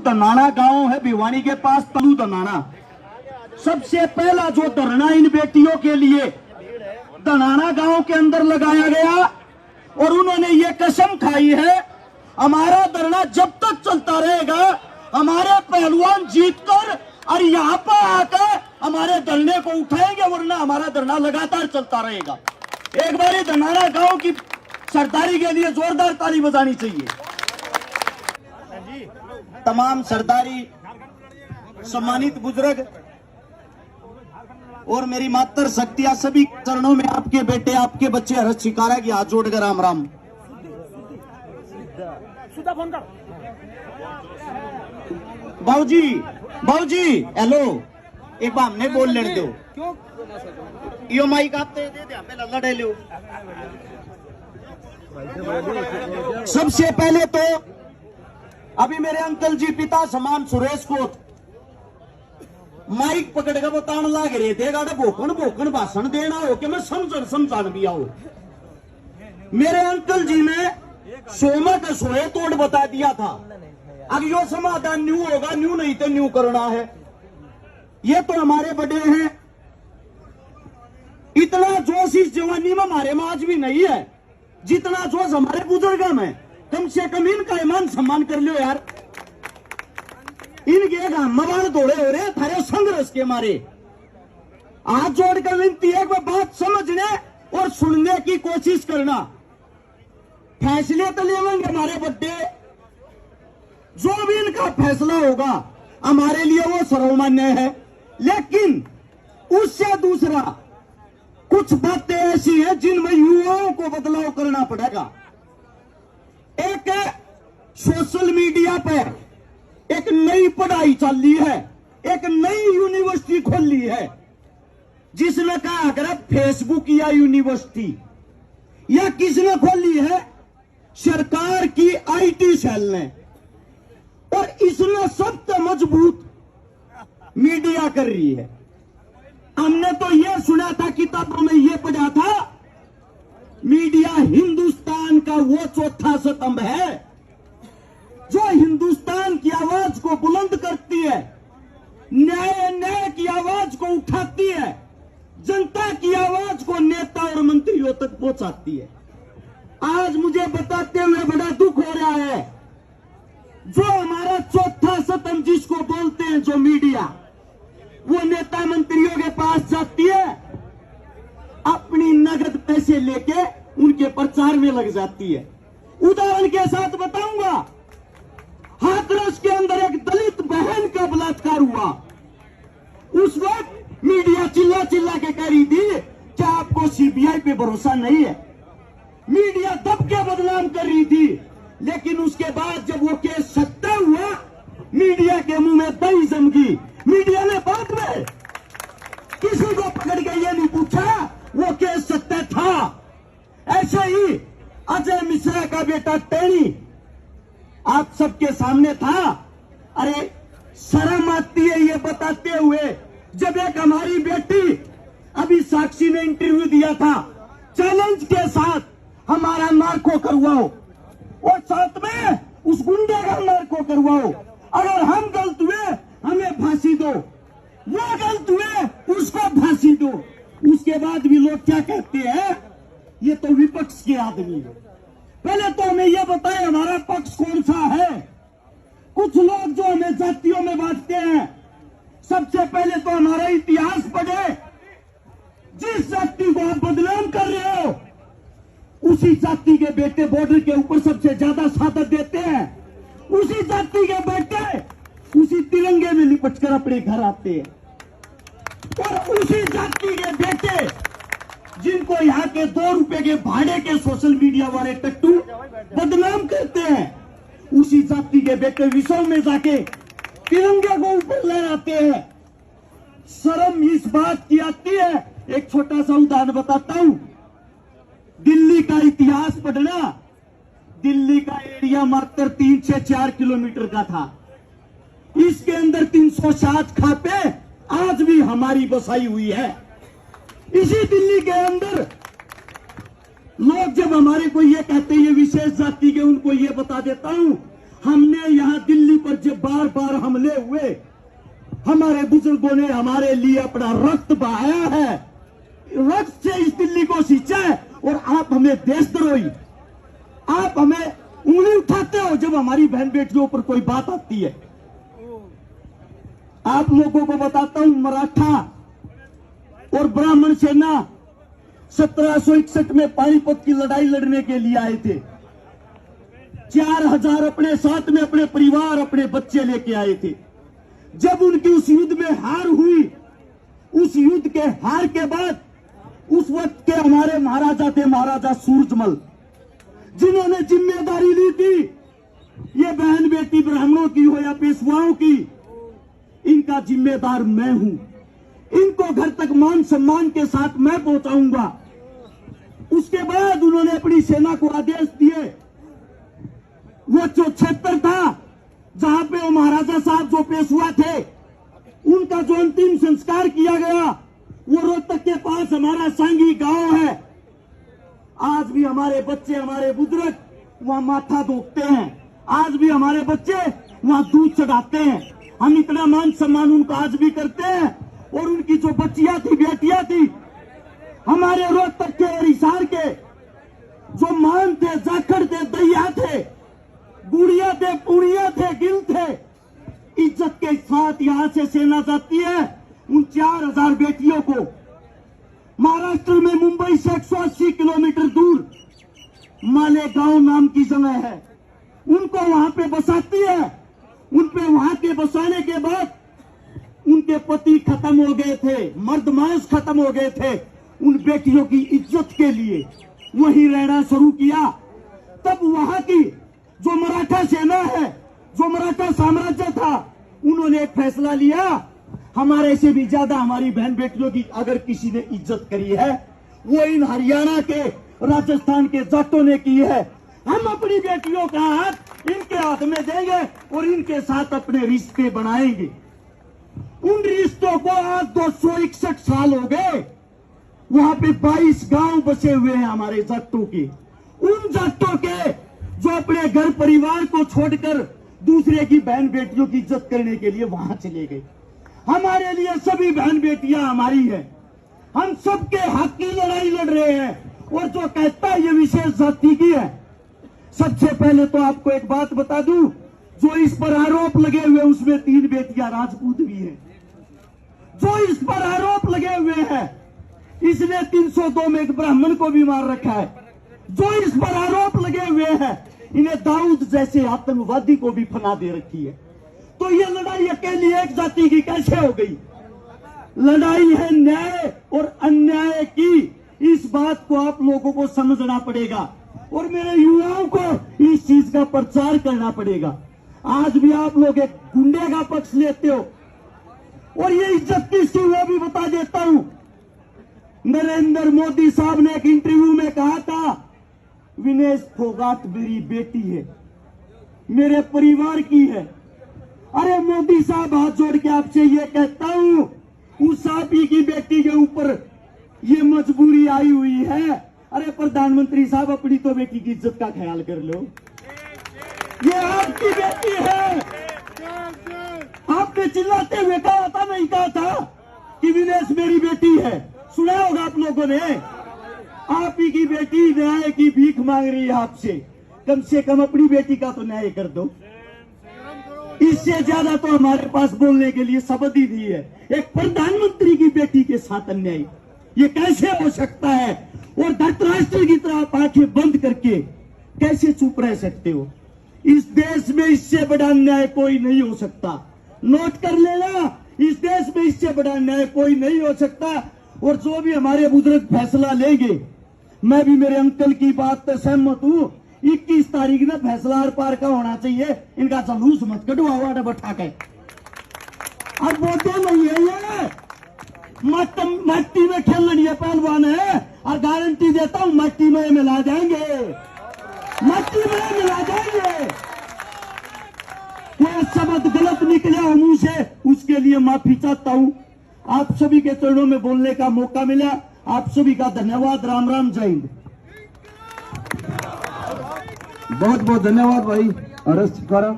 दनाना गांव है भिवानी के पास, तलू दनाना। सबसे पहला जो धरना इन बेटियों के लिए दनाना गांव के अंदर लगाया गया और उन्होंने ये कसम खाई है हमारा धरना जब तक चलता रहेगा, हमारे पहलवान जीतकर और यहाँ पर आकर हमारे धरने को उठाएंगे, वरना हमारा धरना लगातार चलता रहेगा। एक बार दनाना गांव की सरदारी के लिए जोरदार ताली बजानी चाहिए। तमाम सरदारी, सम्मानित बुजुर्ग और मेरी मातर शक्तियां, सभी चरणों में आपके बेटे, आपके बच्चे हर्ष शिकारा की हाथ जोड़कर राम राम। बाबूजी, बाबूजी, हेलो, एक बार हमने बोल लेने दो। यो माइक आप दे दे पे लल्ला लो। सबसे पहले तो अभी मेरे अंकल जी पिता समान सुरेश को माइक पकड़ कर बताने लग रहे थे, गाड़े भोकन भोकन भाषण देना हो कि मैं समझान भी आऊ। मेरे अंकल जी ने सोमा के सोए तोड़ बता दिया था, अब यो समाधान न्यू होगा, न्यू नहीं तो न्यू करना है। ये तो हमारे बड़े हैं, इतना जोश इस जवानी में हमारे में आज भी नहीं है जितना जोश हमारे बुजुर्गों में। कम से कम इनका ईमान सम्मान कर लो यार। इनके मवाल दौड़े हो रहे थारे संघर्ष के मारे। हाथ जोड़कर विनती है कि बात समझने और सुनने की कोशिश करना। फैसले तो लेंगे हमारे बड्डे, जो भी इनका फैसला होगा हमारे लिए वो सर्वमान्य है, लेकिन उससे दूसरा कुछ बातें ऐसी हैं जिनमें युवाओं को बदलाव करना पड़ेगा। एक सोशल मीडिया पर एक नई पढ़ाई चल रही है, एक नई यूनिवर्सिटी खोल ली है, जिसने कहा अगर फेसबुक या यूनिवर्सिटी या किसने खोली है, सरकार की आईटी सेल ने, और इसमें सबसे मजबूत मीडिया कर रही है। हमने तो यह सुना था, किताबों में यह पढ़ा था, मीडिया हिंदुस्तान का वो चौथा स्तंभ है जो हिंदुस्तान की आवाज को बुलंद करती है, न्याय की आवाज को उठाती है, जनता की आवाज को नेता और मंत्रियों तक पहुंचाती है। आज मुझे बताते हुए बड़ा दुख हो रहा है, जो हमारा चौथा स्तंभ जिसको बोलते हैं जो मीडिया, वो नेता मंत्रियों के पास जाती है, अपनी नगद पैसे लेके उनके प्रचार में लग जाती है। उदाहरण के साथ बताऊंगा, हाथरस के अंदर एक दलित बहन का बलात्कार हुआ। उस वक्त मीडिया चिल्ला चिल्ला के कह रही थी क्या आपको सीबीआई पे भरोसा नहीं है। मीडिया दब के बदनाम कर रही थी, लेकिन उसके बाद जब वो केस सत्य हुआ, मीडिया के मुंह में दही जम गई। मीडिया ने बाद में किसी को पकड़ के ये नहीं पूछा वो केस सत्य था। ऐसे ही अजय मिश्रा का बेटा टेनी आप सबके सामने था। अरे शर्म आती है ये बताते हुए, जब एक हमारी बेटी अभी साक्षी ने इंटरव्यू दिया था, चैलेंज के साथ हमारा नार्को करवाओ और साथ में उस गुंडे का नार्को करवाओ, अगर हम गलत हुए हमें फांसी दो, वो गलत हुए उसको फांसी दो। उसके बाद भी लोग क्या कहते हैं, ये तो विपक्ष के आदमी है। पहले तो हमें यह बताएं हमारा पक्ष कौन सा है। कुछ लोग जो हमें जातियों में बांटते हैं, सबसे पहले तो हमारा इतिहास पढ़े। जिस जाति को आप बदनाम कर रहे हो, उसी जाति के बेटे बॉर्डर के ऊपर सबसे ज्यादा शहादत देते हैं। उसी जाति के बेटे उसी तिरंगे में लिपट कर अपने घर आते हैं, और उसी जाति के बेटे जिनको यहाँ के 2 रुपए के भाड़े के सोशल मीडिया वाले टट्टू बदनाम करते हैं, उसी जाति के बेटे विश्व में जाके तिरंगे को ऊपर लहराते हैं। शर्म इस बात की आती है। एक छोटा सा उदाहरण बताता हूं, दिल्ली का इतिहास पढ़ना। दिल्ली का एरिया मात्र 3 से 4 किलोमीटर का था। इसके अंदर 307 खापे आज भी हमारी बसाई हुई है। इसी दिल्ली के अंदर लोग जब हमारे को ये कहते हैं ये विशेष जाति के, उनको ये बता देता हूं, हमने यहाँ दिल्ली पर जब बार बार हमले हुए, हमारे बुजुर्गों ने हमारे लिए अपना रक्त बहाया है, रक्त से इस दिल्ली को सींचा है। और आप हमें देशद्रोही, आप हमें उंगली उठाते हो जब हमारी बहन बेटियों पर कोई बात आती है। आप लोगों को बताता हूं, मराठा और ब्राह्मण सेना 1761 में पानीपत की लड़ाई लड़ने के लिए आए थे। 4000 अपने साथ में अपने परिवार, अपने बच्चे लेके आए थे। जब उनकी उस युद्ध में हार हुई, उस युद्ध के हार के बाद उस वक्त के हमारे महाराजा थे, महाराजा सूरजमल, जिन्होंने जिम्मेदारी ली थी ये बहन बेटी ब्राह्मणों की हो या पेशवाओं की, इनका जिम्मेदार मैं हूं, इनको घर तक मान सम्मान के साथ मैं पहुंचाऊंगा। उसके बाद उन्होंने अपनी सेना को आदेश दिए, वो जो क्षेत्र था जहां पे वो महाराजा साहब जो पेशवा थे, उनका जो अंतिम संस्कार किया गया, वो रोहतक के पास हमारा सांगी गांव है। आज भी हमारे बच्चे, हमारे बुजुर्ग वहां माथा धोते हैं, आज भी हमारे बच्चे वहां दूध चढ़ाते हैं। हम इतना मान सम्मान उनको आज भी करते हैं। और उनकी जो बच्चियां थी, बेटियां थी, हमारे रोहतक के और हिसार के जो मान थे, जाखड़ थे, दैया थे, गुड़िया थे, पुड़िया थे, गिल थे, इज्जत के साथ यहां से सेना जाती है। उन 4000 बेटियों को महाराष्ट्र में मुंबई से 180 किलोमीटर दूर मालेगांव नाम की जगह है, उनको वहां पे बसाती है। उन पे वहां के बसाने के बाद उनके पति खत्म हो गए थे, मर्द मांस खत्म हो गए थे। उन बेटियों की इज्जत के लिए वहीं रहना शुरू किया। तब वहां की जो मराठा सेना है, जो मराठा साम्राज्य था, उन्होंने एक फैसला लिया, हमारे से भी ज्यादा हमारी बहन बेटियों की अगर किसी ने इज्जत करी है, वो इन हरियाणा के, राजस्थान के जाटों ने की है। हम अपनी बेटियों का हाथ इनके हाथ में देंगे और इनके साथ अपने रिश्ते बनाएंगे। उन रिश्तों को आज 261 साल हो गए। वहां पे 22 गांव बसे हुए हैं हमारे जाटों के। उन जाटों के जो अपने घर परिवार को छोड़कर दूसरे की बहन बेटियों की इज्जत करने के लिए वहां चले गए। हमारे लिए सभी बहन बेटियां हमारी हैं, हम सबके हक की लड़ाई लड़ रहे हैं। और जो कहता है ये विशेष जाति की है, सबसे पहले तो आपको एक बात बता दूं, जो इस पर आरोप लगे हुए उसमें 3 बेटियां राजपूत भी हैं। जो इस पर आरोप लगे हुए हैं, इसने 302 में एक ब्राह्मण को भी मार रखा है। जो इस पर आरोप लगे हुए हैं, इन्हें दाऊद जैसे आतंकवादी को भी फना दे रखी है। तो ये लड़ाई अकेली एक जाति की कैसे हो गई? लड़ाई है न्याय और अन्याय की। इस बात को आप लोगों को समझना पड़ेगा और मेरे युवाओं को इस चीज का प्रचार करना पड़ेगा। आज भी आप लोग एक गुंडे का पक्ष लेते हो और ये इज्जत किसकी, वो भी बता देता हूं। नरेंद्र मोदी साहब ने एक इंटरव्यू में कहा था, विनेश फोगाट मेरी बेटी है, मेरे परिवार की है। अरे मोदी साहब, हाथ जोड़ के आपसे ये कहता हूं, उस आप ही की बेटी के ऊपर ये मजबूरी आई हुई है। अरे प्रधानमंत्री साहब, अपनी तो बेटी की इज्जत का ख्याल कर लो, ये आपकी बेटी है। आपने चिल्लाते हुए कहा था, नहीं कहा था कि विनेश मेरी बेटी है? सुना होगा आप लोगों ने। आप ही की बेटी न्याय की भीख मांग रही है आपसे, कम से कम अपनी बेटी का तो न्याय कर दो। इससे ज्यादा तो हमारे पास बोलने के लिए शब्द ही नहीं है। एक प्रधानमंत्री की बेटी के साथ अन्याय, ये कैसे हो सकता है? और धृतराष्ट्र की तरह आप आंखें बंद करके कैसे चुप रह सकते हो? इस देश में इससे बड़ा अन्याय कोई नहीं हो सकता। नोट कर लेना, इस देश में इससे बड़ा अन्याय कोई नहीं हो सकता। और जो भी हमारे बुजुर्ग फैसला लेंगे, मैं भी मेरे अंकल की बात से सहमत हूं। 21 तारीख में फैसला आर पार का होना चाहिए। इनका जलूस मत कटवाओ बैठा के। अब बोलते नहीं है ये मट्टी में खेलनी है, पहलवान है, और गारंटी देता हूं मट्टी में मिला देंगे, मट्टी में मिला देंगे। कोई शब्द गलत निकले हो मुंह से, उसके लिए माफी चाहता हूं। आप सभी के चरणों में बोलने का मौका मिला, आप सभी का धन्यवाद। राम राम, जय हिंद। बहुत बहुत धन्यवाद भाई अरस करा।